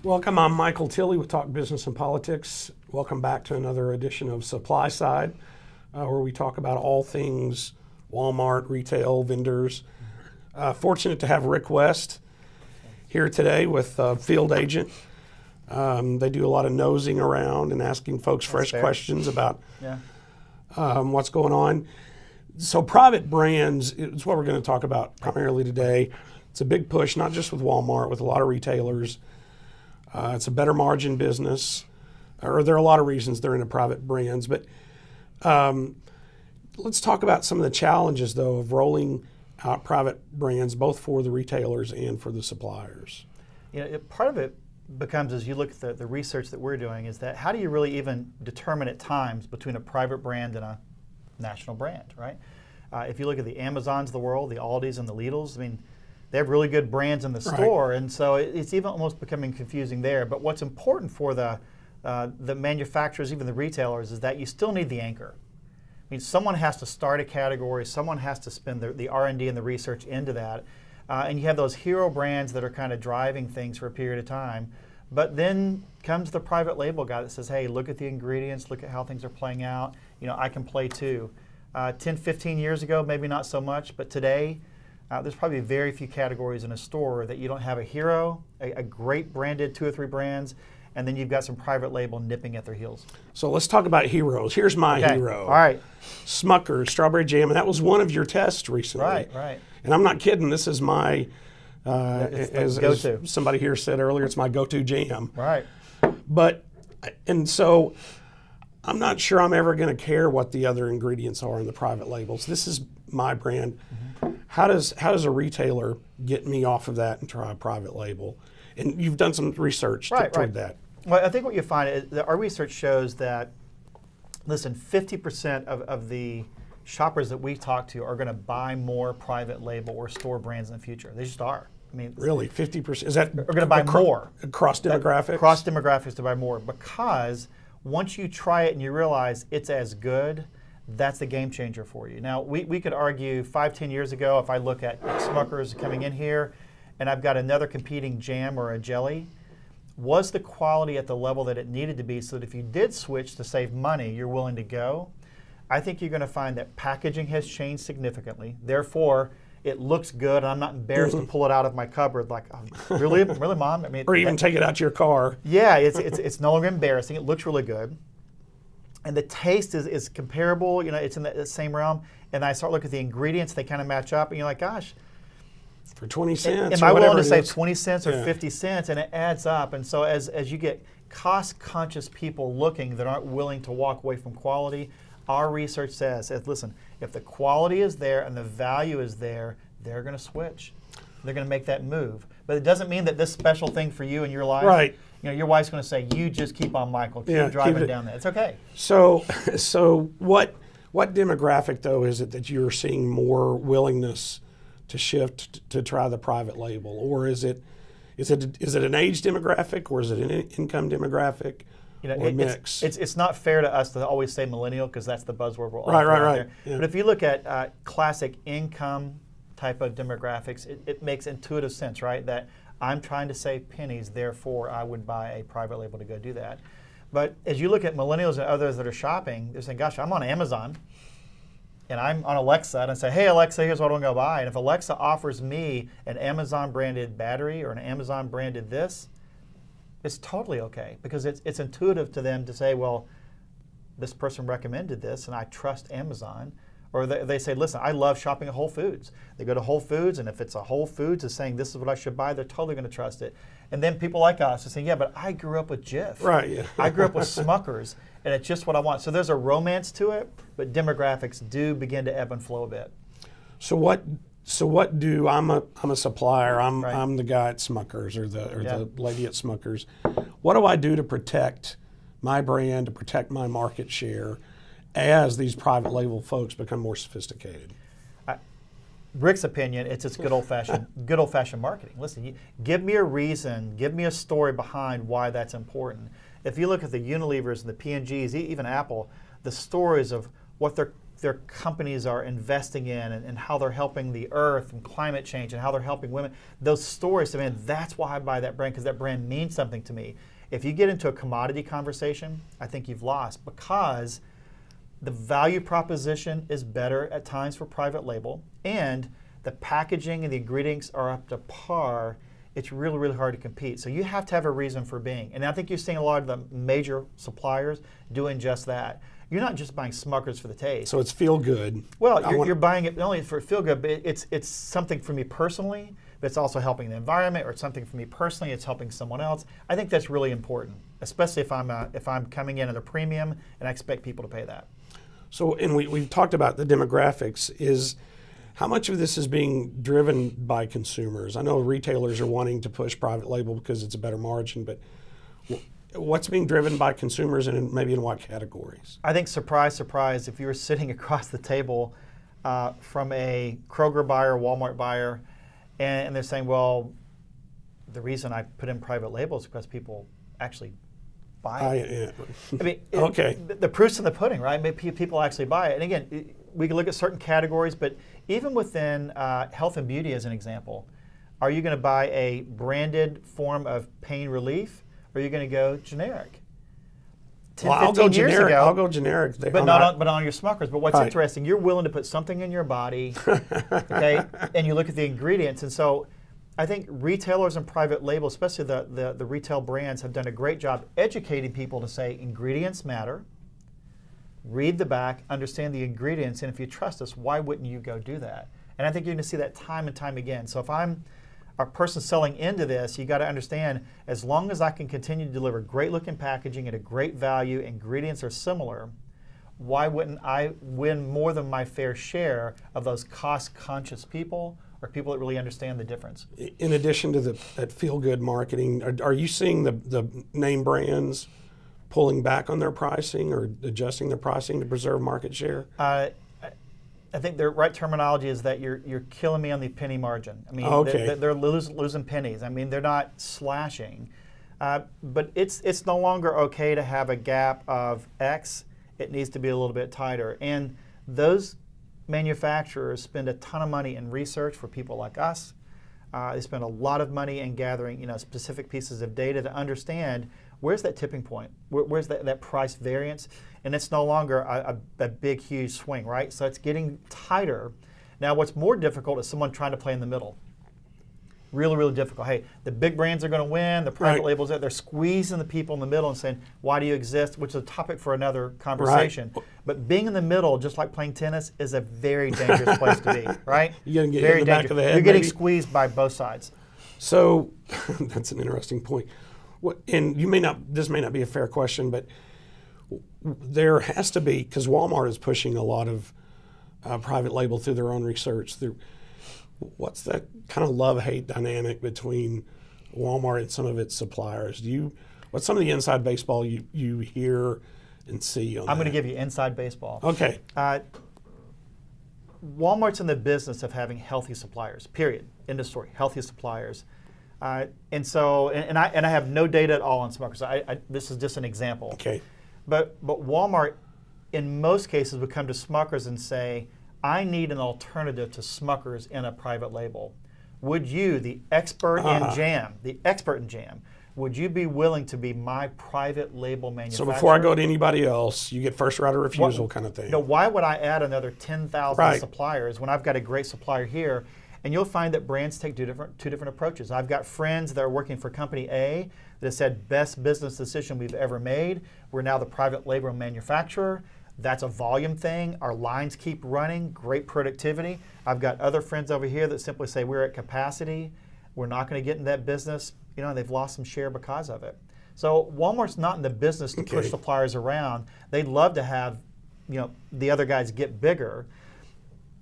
Welcome, I'm Michael Tilley with Talk Business and Politics. Welcome back to another edition of Supply Side, where we talk about all things Walmart, retail, vendors. Fortunate to have Rick West here today with Field Agent. They do a lot of nosing around and asking folks fresh questions about what's going on. So private brands is what we're going to talk about primarily today. It's a big push, not just with Walmart, with a lot of retailers. It's a better margin business, or there are a lot of reasons they're into private brands. But let's talk about some of the challenges, though, of rolling out private brands, both for the retailers and for the suppliers. You know, part of it becomes, as you look at the research that we're doing, is that how do you really even determine at times between a private brand and a national brand, right? If you look at the Amazons of the world, the Aldis and the Lidls, I mean, they have really good brands in the store, and so it's even almost becoming confusing there. But what's important for the manufacturers, even the retailers, is that you still need the anchor. I mean, someone has to start a category, someone has to spend the R&D and the research into that, and you have those hero brands that are kind of driving things for a period of time. But then comes the private label guy that says, hey, look at the ingredients, look at how things are playing out. You know, I can play too. 10, 15 years ago, maybe not so much, but today, there's probably very few categories in a store that you don't have a hero, a great branded 2 or 3 brands, and then you've got some private label nipping at their heels. So let's talk about heroes. Here's my hero. All right. Smucker's Strawberry Jam, and that was one of your tests recently. Right. And I'm not kidding, this is my, as go-to. Somebody here said earlier, it's my go-to jam. Right. And so I'm not sure I'm ever going to care what the other ingredients are in the private labels. This is my brand. Mm-hmm. How does a retailer get me off of that and try a private label? And you've done some research toward that. Well, I think what you find is that our research shows that, listen, 50% of the shoppers that we talk to are going to buy more private label or store brands in the future. They just are. I mean, really, 50%? Is that are going to buy more across demographics? Across demographics to buy more, because once you try it and you realize it's as good, that's the game changer for you. Now, we could argue 5, 10 years ago, if I look at Smucker's coming in here and I've got another competing jam or a jelly, was the quality at the level that it needed to be so that if you did switch to save money, you're willing to go? I think you're going to find that packaging has changed significantly. Therefore, it looks good, and I'm not embarrassed to pull it out of my cupboard like, oh, really, Mom? I mean, or even take it out to your car. Yeah, it's no longer embarrassing. It looks really good. And the taste is comparable, you know, it's in the same realm. And I start looking at the ingredients, they kind of match up, and you're like, gosh. For 20 cents. Am I willing to save 20 cents or 50 cents? And it adds up. And so as you get cost-conscious people looking that aren't willing to walk away from quality, our research says, listen, if the quality is there and the value is there, they're going to switch. They're going to make that move. But it doesn't mean that this special thing for you in your life, right. You know, your wife's going to say, you just keep on, Michael. Keep driving down that. It's okay. So what demographic, though, is it that you're seeing more willingness to shift to try the private label? Or is it an age demographic, or is it an income demographic? You know, or mix? It's not fair to us to always say millennial, because that's the buzzword we're all right. Yeah. But if you look at classic income type of demographics, it makes intuitive sense, right? That I'm trying to save pennies, therefore I would buy a private label to go do that. But as you look at millennials and others that are shopping, they're saying, gosh, I'm on Amazon and I'm on Alexa, and I say, hey Alexa, here's what I'm going to buy. And if Alexa offers me an Amazon branded battery or an Amazon branded this, it's totally okay, because it's intuitive to them to say, well, this person recommended this and I trust Amazon. Or they say, listen, I love shopping at Whole Foods. They go to Whole Foods, and if it's a Whole Foods is saying this is what I should buy, they're totally going to trust it. And then people like us are saying, yeah, but I grew up with Jif. Right. Yeah. I grew up with Smucker's, and it's just what I want. So there's a romance to it, but demographics do begin to ebb and flow a bit. So what do I'm a supplier? I'm the guy at Smucker's or the lady at Smucker's. What do I do to protect my brand, to protect my market share, as these private label folks become more sophisticated? Rick's opinion, it's just good old-fashioned marketing. Listen, give me a reason, give me a story behind why that's important. If you look at the Unilevers and the P&Gs, even Apple, the stories of what they're their companies are investing in and how they're helping the earth and climate change and how they're helping women. Those stories, I mean, that's why I buy that brand, because that brand means something to me. If you get into a commodity conversation, I think you've lost, because the value proposition is better at times for private label, and the packaging and the ingredients are up to par. It's really, really hard to compete. So you have to have a reason for being. And I think you're seeing a lot of the major suppliers doing just that. You're not just buying Smuckers for the taste. So it's feel good. Well, you're buying it not only for feel good, but it's something for me personally, but it's also helping the environment, or it's something for me personally, it's helping someone else. I think that's really important, especially if I'm coming in at a premium and I expect people to pay that. So, and we've talked about the demographics. Is how much of this is being driven by consumers? I know retailers are wanting to push private label because it's a better margin, but what's being driven by consumers, and maybe in what categories? I think, surprise, surprise, if you were sitting across the table from a Kroger buyer, Walmart buyer, and they're saying, well, the reason I put in private label is because people actually buy it. I mean, okay. The proof's in the pudding, right? Maybe people actually buy it. And again, we can look at certain categories, but even within health and beauty as an example, are you going to buy a branded form of pain relief, or are you going to go generic? 10, well, I'll go generic. Ago, I'll go generic. But not on your Smuckers. But what's interesting, you're willing to put something in your body, okay? And you look at the ingredients. And so I think retailers and private label, especially the retail brands, have done a great job educating people to say ingredients matter. Read the back, understand the ingredients, and if you trust us, why wouldn't you go do that? And I think you're going to see that time and time again. So if I'm a person selling into this, you got to understand, as long as I can continue to deliver great looking packaging at a great value, ingredients are similar, why wouldn't I win more than my fair share of those cost conscious people, or people that really understand the difference? In addition to that feel good marketing, are you seeing the name brands pulling back on their pricing or adjusting their pricing to preserve market share? I think the right terminology is that you're killing me on the penny margin. I mean, okay. they're losing pennies. I mean, they're not slashing, but it's no longer okay to have a gap of X. It needs to be a little bit tighter. And those manufacturers spend a ton of money in research for people like us. They spend a lot of money in gathering, specific pieces of data to understand where's that tipping point, where's that price variance, and it's no longer a big, huge swing, right? So it's getting tighter. Now, what's more difficult is someone trying to play in the middle. Really, really difficult. Hey, the big brands are going to win, the private labels, they're squeezing the people in the middle and saying, why do you exist? Which is a topic for another conversation. Right. But being in the middle, just like playing tennis, is a very dangerous place to be, right? You're going to get very in the back of the head. You're getting squeezed by both sides. So that's an interesting point. And this may not be a fair question, but there has to be, because Walmart is pushing a lot of private label through their own research. What's that kind of love-hate dynamic between Walmart and some of its suppliers? What's some of the inside baseball you hear and see on that? I'm going to give you inside baseball. Okay. Walmart's in the business of having healthy suppliers, period. End of story. Healthy suppliers. And I have no data at all on Smuckers. This is just an example. Okay. But Walmart, in most cases, would come to Smuckers and say, I need an alternative to Smuckers in a private label. Would you, the expert in jam, would you be willing to be my private label manufacturer? So before I go to anybody else, you get first right of refusal kind of thing. Why would I add another 10,000 suppliers when I've got a great supplier here? And you'll find that brands take two different approaches. I've got friends that are working for company A that have said, best business decision we've ever made. We're now the private label manufacturer. That's a volume thing. Our lines keep running, great productivity. I've got other friends over here that simply say, we're at capacity. We're not going to get in that business. They've lost some share because of it. So Walmart's not in the business to push suppliers around. They'd love to have, the other guys get bigger.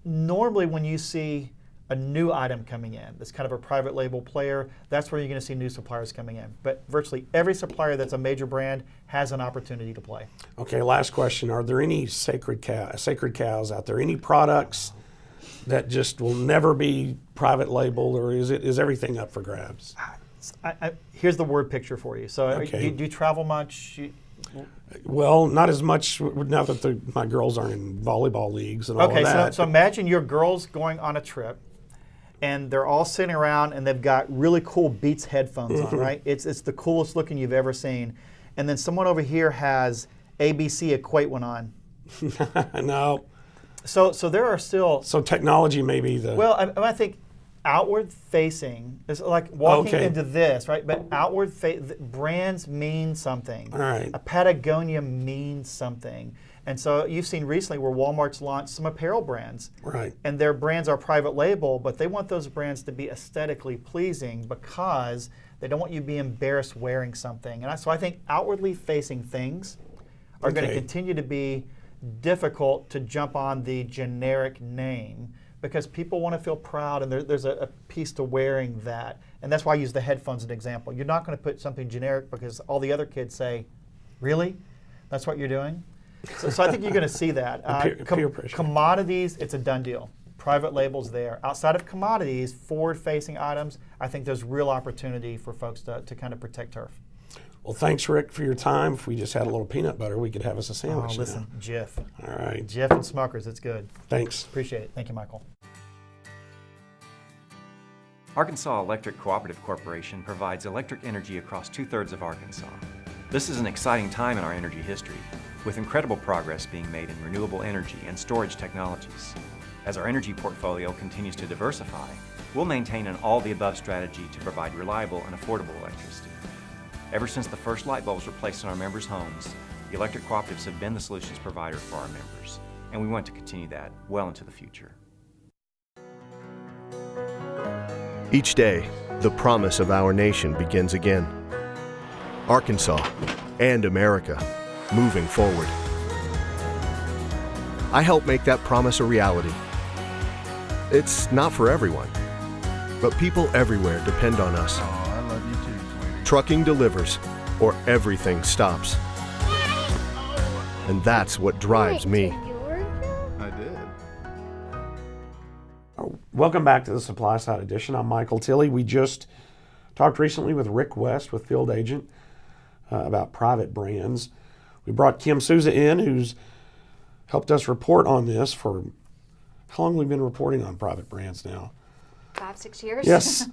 Normally when you see a new item coming in, that's kind of a private label player, that's where you're going to see new suppliers coming in. But virtually every supplier that's a major brand has an opportunity to play. Okay, last question. Are there any sacred cows out there? Any products that just will never be private labeled, or is everything up for grabs? Here's the word picture for you. So do you travel much? Well, not as much now that my girls aren't in volleyball leagues and all Okay, of that. so imagine your girls going on a trip, and they're all sitting around, and they've got really cool Beats headphones on, right? It's the coolest looking you've ever seen. And then someone over here has ABC Equate one on. No. So there are still... So technology may be the... Well, I think outward facing is like walking into this, right? But outward brands mean something. All right. A Patagonia means something. And so you've seen recently where Walmart's launched some apparel brands. Right. And their brands are private label, but they want those brands to be aesthetically pleasing because they don't want you to be embarrassed wearing something. And so I think outwardly facing things are going to continue to be difficult to jump on the generic name because people want to feel proud, and there's a piece to wearing that. And that's why I use the headphones as an example. You're not going to put something generic because all the other kids say, really? That's what you're doing? So I think you're going to see that. Peer pressure. Commodities, it's a done deal. Private labels there. Outside of commodities, forward-facing items, I think there's real opportunity for folks to kind of protect turf. Well, thanks, Rick, for your time. If we just had a little peanut butter, we could have us a sandwich. Oh, listen, now. Jif. All right. Jif and Smuckers, it's good. Thanks. Appreciate it. Thank you, Michael. Arkansas Electric Cooperative Corporation provides electric energy across 2/3 of Arkansas. This is an exciting time in our energy history, with incredible progress being made in renewable energy and storage technologies. As our energy portfolio continues to diversify, we'll maintain an all-the-above strategy to provide reliable and affordable electricity. Ever since the first light bulbs were placed in our members' homes, the electric cooperatives have been the solutions provider for our members, and we want to continue that well into the future. Each day, the promise of our nation begins again. Arkansas and America, moving forward. I help make that promise a reality. It's not for everyone, but people everywhere depend on us. Oh, I love you too, sweetie. Trucking delivers, or everything stops. And that's what drives me. I did. Welcome back to the Supply Side Edition. I'm Michael Tilley. We just talked recently with Rick West with Field Agent about private brands. We brought Kim Souza in, who's helped us report on this for how long we've been reporting on private brands now? 5-6 years. Yes.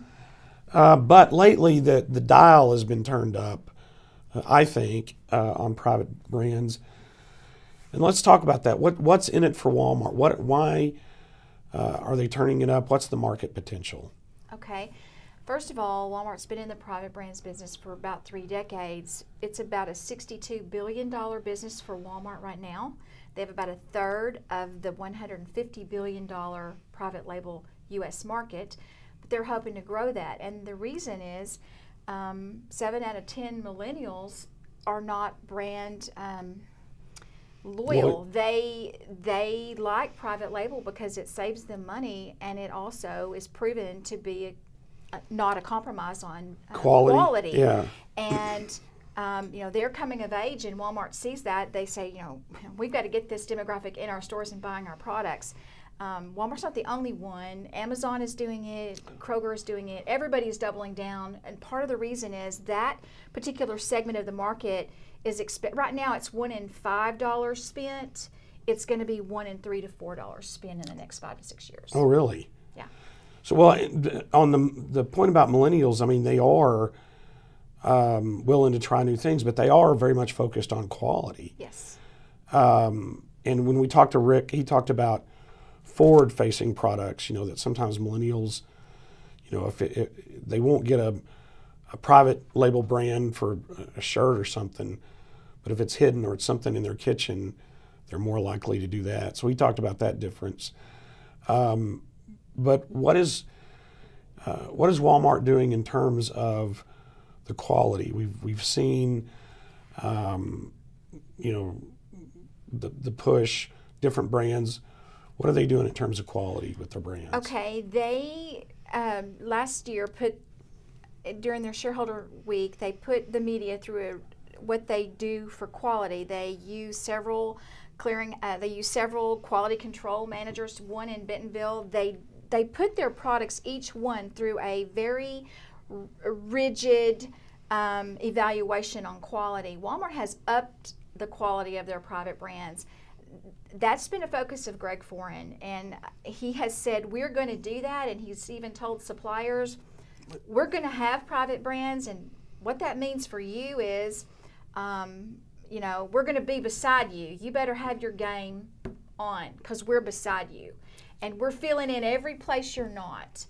But lately the dial has been turned up, I think, on private brands. And let's talk about that. What's in it for Walmart? Why are they turning it up? What's the market potential? Okay. First of all, Walmart's been in the private brands business for about 3 decades. It's about a $62 billion business for Walmart right now. They have about 1/3 of the $150 billion private label U.S. market, but they're hoping to grow that. And the reason is 7 out of 10 millennials are not brand loyal. They like private label because it saves them money, and it also is proven to be not a compromise on quality. Yeah. And they're coming of age, and Walmart sees that. They say, we've got to get this demographic in our stores and buying our products. Walmart's not the only one. Amazon is doing it. Kroger is doing it. Everybody's doubling down, and part of the reason is that particular segment of the market is right now it's $1 in $5 spent. It's going to be $1 in $3 to $4 spent in the next 5 to 6 years. Oh, really? Yeah. So, well, on the point about millennials, I mean, they are willing to try new things, but they are very much focused on quality. Yes. And when we talked to Rick, he talked about forward-facing products, that sometimes millennials, if they won't get a private label brand for a shirt or something, but if it's hidden or it's something in their kitchen, they're more likely to do that. So we talked about that difference. But what is Walmart doing in terms of the quality? We've seen, the push, different brands. What are they doing in terms of quality with their brands? Okay, they last year during their shareholder week, they put the media through what they do for quality. They use several quality control managers. One in Bentonville. They put their products, each one, through a very rigid evaluation on quality. Walmart has upped the quality of their private brands. That's been a focus of Greg Foran, and he has said we're going to do that, and he's even told suppliers we're going to have private brands, and what that means for you is, we're going to be beside you. You better have your game on because we're beside you, and we're filling in every place you're not.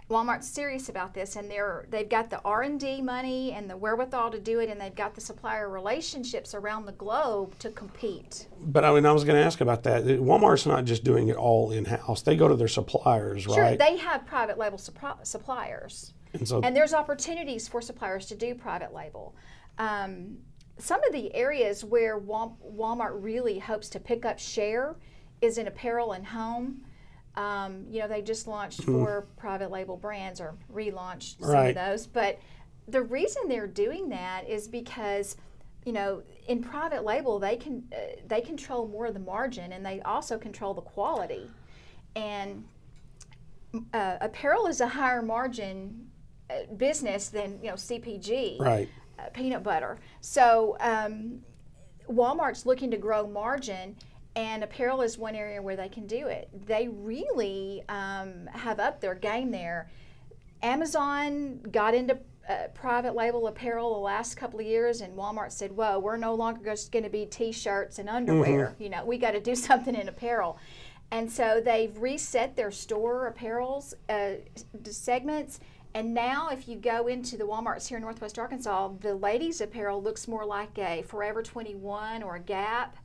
Walmart's serious about this, and they've got the R&D money and the wherewithal to do it, and they've got the supplier relationships around the globe to compete. But I was going to ask about that. Walmart's not just doing it all in-house. They go to their suppliers, Sure, right? they have private label suppliers, And there's opportunities for suppliers to do private label. Some of the areas where Walmart really hopes to pick up share is in apparel and home. They just launched 4 private label brands, or relaunched some of those. But the reason they're doing that is because, in private label they control more of the margin, and they also control the quality. And apparel is a higher margin business than CPG, right. Peanut butter. So Walmart's looking to grow margin. And apparel is one area where they can do it. They really have upped their game there. Amazon got into private label apparel the last couple of years, and Walmart said, whoa, we're no longer just going to be T-shirts and underwear. We got to do something in apparel. And so they've reset their store apparels segments. And now if you go into the Walmarts here in Northwest Arkansas, the ladies' apparel looks more like a Forever 21 or a Gap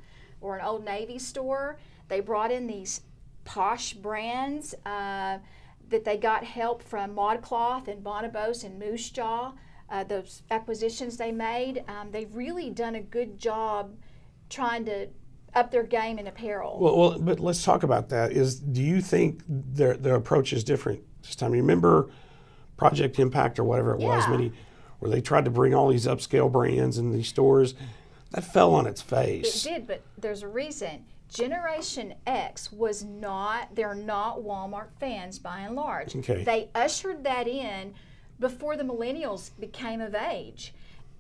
or an Old Navy store. They brought in these posh brands that they got help from ModCloth and Bonobos and Moose Jaw, those acquisitions they made. They've really done a good job trying to up their game in apparel. Well, but let's talk about that. Do you think their approach is different this time? Remember Project Impact or whatever it was, where they tried to bring all these upscale brands in these stores? That fell on its face. It did, but there's a reason. Generation X they're not Walmart fans by and large. Okay. They ushered that in before the millennials became of age,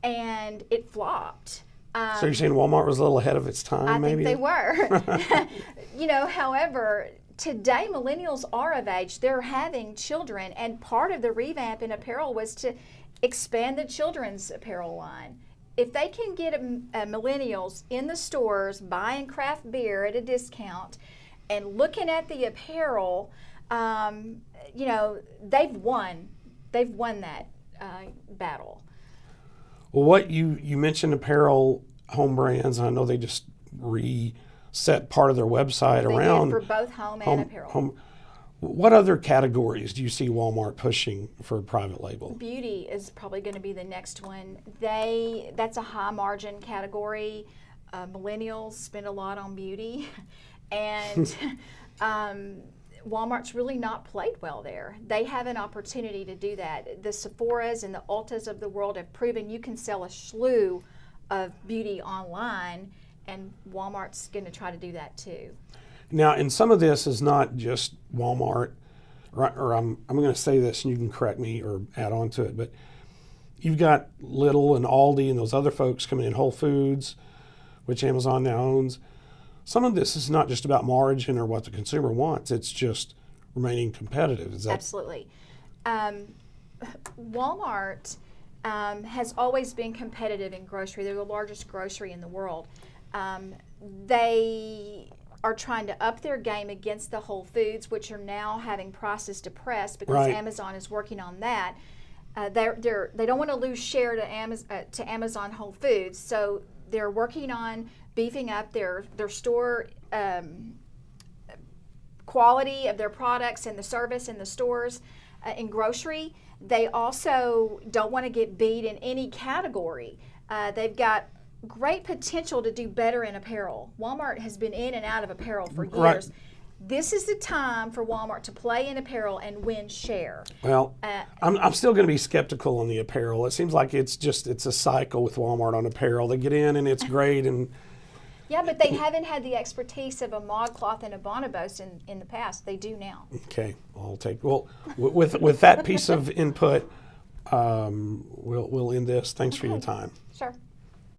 and it flopped. So you're saying Walmart was a little ahead of its time, maybe? I think they were. However, today millennials are of age. They're having children, and part of the revamp in apparel was to expand the children's apparel line. If they can get millennials in the stores buying craft beer at a discount and looking at the apparel, they've won. They've won that battle. Well, what you mentioned apparel, home brands, and I know they just reset part of their website They around did for both home and apparel. What other categories do you see Walmart pushing for private label? Beauty is probably going to be the next one. That's a high margin category. Millennials spend a lot on beauty, and Walmart's really not played well there. They have an opportunity to do that. The Sephoras and the Ultas of the world have proven you can sell a slew of beauty online, and Walmart's going to try to do that too. Now, and some of this is not just Walmart, or I'm going to say this and you can correct me or add on to it, but you've got Lidl and Aldi and those other folks coming in, Whole Foods, which Amazon now owns. Some of this is not just about margin or what the consumer wants, it's just remaining competitive. Is that Absolutely. Walmart has always been competitive in grocery. They're the largest grocery in the world. They are trying to up their game against the Whole Foods, which are now having prices depressed because Amazon is working on that. They don't want to lose share to Amazon Whole Foods, so they're working on beefing up their store quality of their products and the service in the stores in grocery. They also don't want to get beat in any category. They've got great potential to do better in apparel. Walmart has been in and out of apparel for years. Right. This is the time for Walmart to play in apparel and win share. Well, I'm still going to be skeptical on the apparel. It seems like it's a cycle with Walmart on apparel. They get in and it's great, and yeah, but they haven't had the expertise of a ModCloth and a Bonobos in the past. They do now. okay, I'll take. Well, with that piece of input, we'll end this. Thanks for your Okay. time. Sure.